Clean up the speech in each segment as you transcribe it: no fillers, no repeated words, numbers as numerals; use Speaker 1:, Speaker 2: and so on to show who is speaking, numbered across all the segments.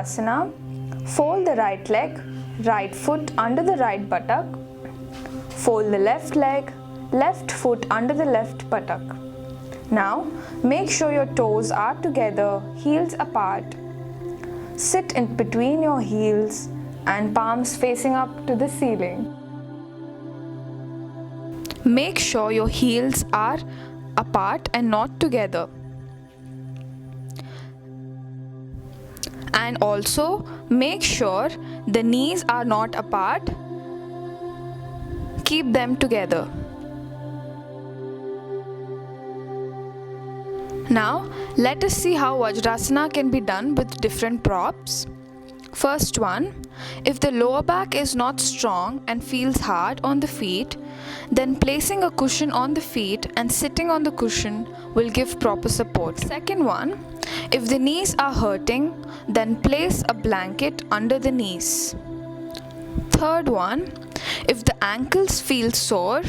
Speaker 1: Vajrasana. Fold the right leg, right foot under the right buttock. Fold the left leg, left foot under the left buttock. Now, make sure your toes are together, heels apart. Sit in between your heels and palms facing up to the ceiling. Make sure your heels are apart and not together. And also make sure the knees are not apart. Keep them together. Now let us see how Vajrasana can be done with different props. First one, if the lower back is not strong and feels hard on the feet, then placing a cushion on the feet and sitting on the cushion will give proper support. Second one, if the knees are hurting, then place a blanket under the knees. Third one, if the ankles feel sore,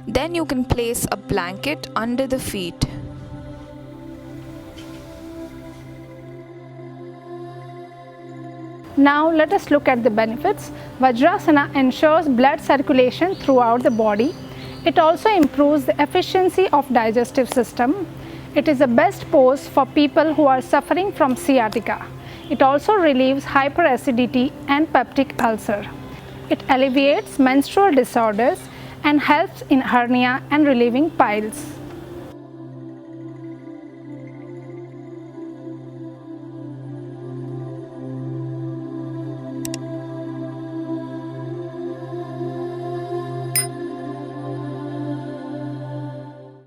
Speaker 1: then you can place a blanket under the feet.
Speaker 2: Now let us look at the benefits. Vajrasana ensures blood circulation throughout the body. It also improves the efficiency of digestive system. It is the best pose for people who are suffering from sciatica. It also relieves hyperacidity and peptic ulcer. It alleviates menstrual disorders and helps in hernia and relieving piles.